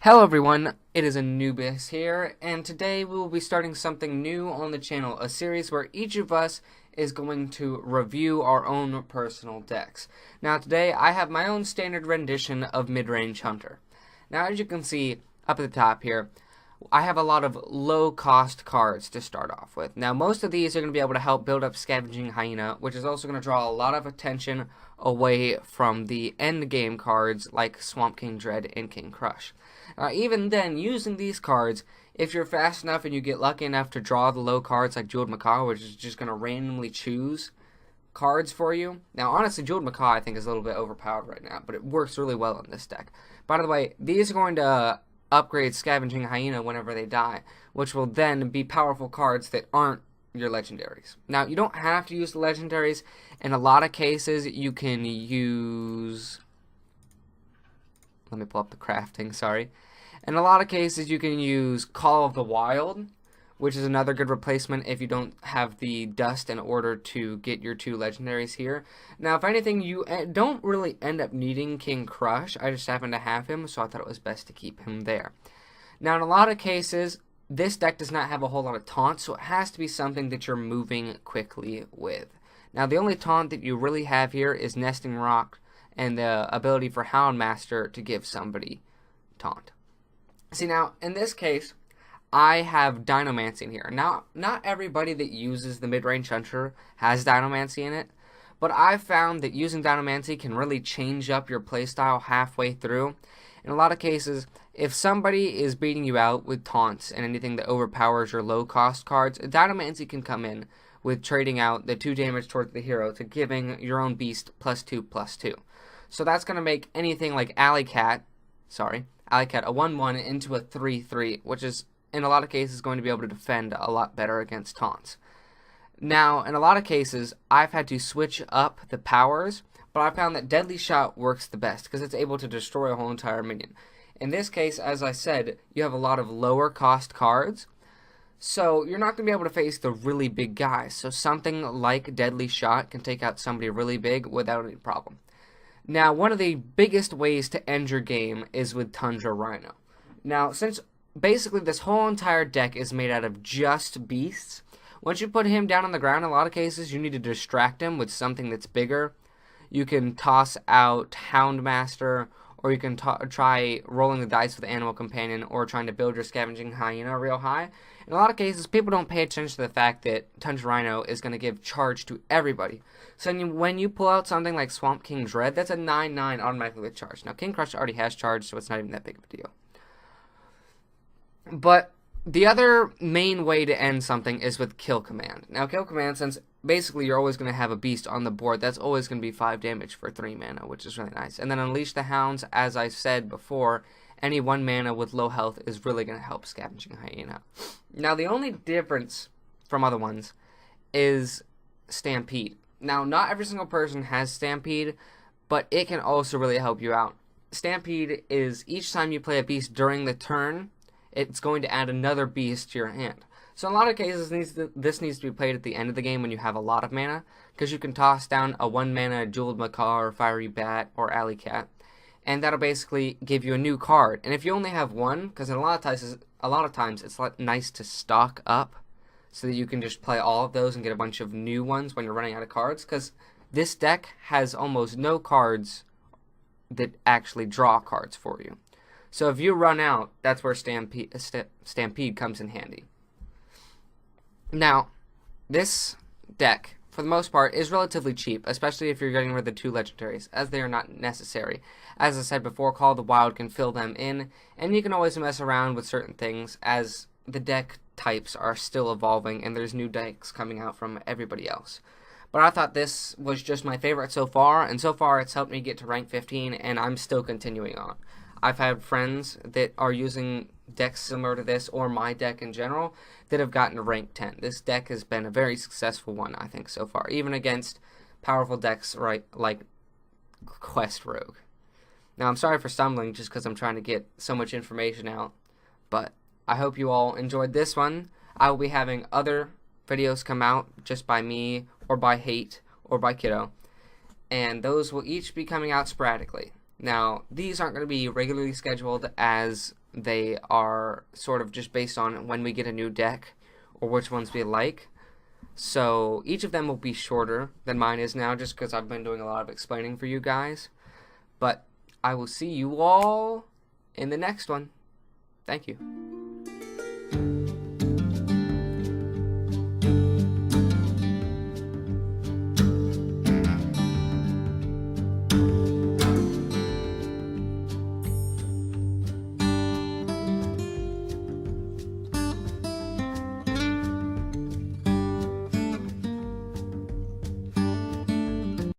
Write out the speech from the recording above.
Hello everyone, it is Anubis here, and today we will be starting something new on the channel, a series where each of us is going to review our own personal decks. Now today I have my own standard rendition of Midrange Hunter. Now as you can see up at the top here, I have a lot of low cost cards to start off with. Now most of these are going to be able to help build up Scavenging Hyena, which is also going to draw a lot of attention away from the end game cards like Swamp King Dread and King Crush. Even then, using these cards, if you're fast enough and you get lucky enough to draw the low cards like Jeweled Macaw, which is just going to randomly choose cards for you. Now, honestly, Jeweled Macaw I think is a little bit overpowered right now, but it works really well in this deck. By the way, these are going to upgrade Scavenging Hyena whenever they die, which will then be powerful cards that aren't your legendaries. Now, you don't have to use the legendaries. In a lot of cases, you can use... Let me pull up the crafting, sorry. In a lot of cases, you can use Call of the Wild, which is another good replacement if you don't have the dust in order to get your two legendaries here. Now, if anything, you don't really end up needing King Crush. I just happen to have him, so I thought it was best to keep him there. Now, in a lot of cases, this deck does not have a whole lot of taunts, so it has to be something that you're moving quickly with. Now, the only taunt that you really have here is Nesting Rock and the ability for Houndmaster to give somebody taunt. See, now, in this case, I have Dinomancy here. Now, not everybody that uses the Midrange Hunter has Dinomancy in it, but I've found that using Dinomancy can really change up your playstyle halfway through. In a lot of cases, if somebody is beating you out with taunts and anything that overpowers your low-cost cards, Dinomancy can come in with trading out the 2 damage towards the hero to giving your own beast +2/+2. So that's going to make anything like Alley Cat a 1/1 into a 3/3, which is in a lot of cases going to be able to defend a lot better against taunts. Now, in a lot of cases, I've had to switch up the powers, but I found that Deadly Shot works the best because it's able to destroy a whole entire minion. In this case, as I said, you have a lot of lower cost cards, so you're not going to be able to face the really big guys. So something like Deadly Shot can take out somebody really big without any problem. Now, one of the biggest ways to end your game is with Tundra Rhino. Now, since basically this whole entire deck is made out of just beasts, once you put him down on the ground, in a lot of cases, you need to distract him with something that's bigger. You can toss out Houndmaster, or you can try rolling the dice with Animal Companion, or trying to build your Scavenging Hyena real high. In a lot of cases, people don't pay attention to the fact that Tundra Rhino is going to give charge to everybody. So when you pull out something like Swamp King Dread, that's a 9/9 automatically with charge. Now, King Crush already has charge, so it's not even that big of a deal. But the other main way to end something is with Kill Command. Now, Kill Command, since basically you're always going to have a beast on the board, that's always going to be 5 damage for 3 mana, which is really nice. And then Unleash the Hounds, as I said before, any 1 mana with low health is really going to help Scavenging Hyena. Now, the only difference from other ones is Stampede. Now, not every single person has Stampede, but it can also really help you out. Stampede is each time you play a beast during the turn, it's going to add another beast to your hand. So in a lot of cases, this needs to be played at the end of the game when you have a lot of mana, because you can toss down a 1 mana Jeweled Macaw or Fiery Bat or Alley Cat, and that'll basically give you a new card. And if you only have one, because a lot of times it's nice to stock up so that you can just play all of those and get a bunch of new ones when you're running out of cards, because this deck has almost no cards that actually draw cards for you. So if you run out, that's where Stampede comes in handy. Now, this deck, for the most part, is relatively cheap, especially if you're getting rid of the 2 legendaries, as they are not necessary. As I said before, Call of the Wild can fill them in, and you can always mess around with certain things, as the deck types are still evolving, and there's new decks coming out from everybody else. But I thought this was just my favorite so far, and so far it's helped me get to rank 15, and I'm still continuing on. I've had friends that are using decks similar to this, or my deck in general, that have gotten to rank 10. This deck has been a very successful one, I think, so far, even against powerful decks like Quest Rogue. Now, I'm sorry for stumbling just because I'm trying to get so much information out, but I hope you all enjoyed this one. I will be having other videos come out just by me, or by Hate, or by Kiddo, and those will each be coming out sporadically. Now, these aren't going to be regularly scheduled as they are sort of just based on when we get a new deck or which ones we like. So each of them will be shorter than mine is now, just because I've been doing a lot of explaining for you guys. But I will see you all in the next one. Thank you.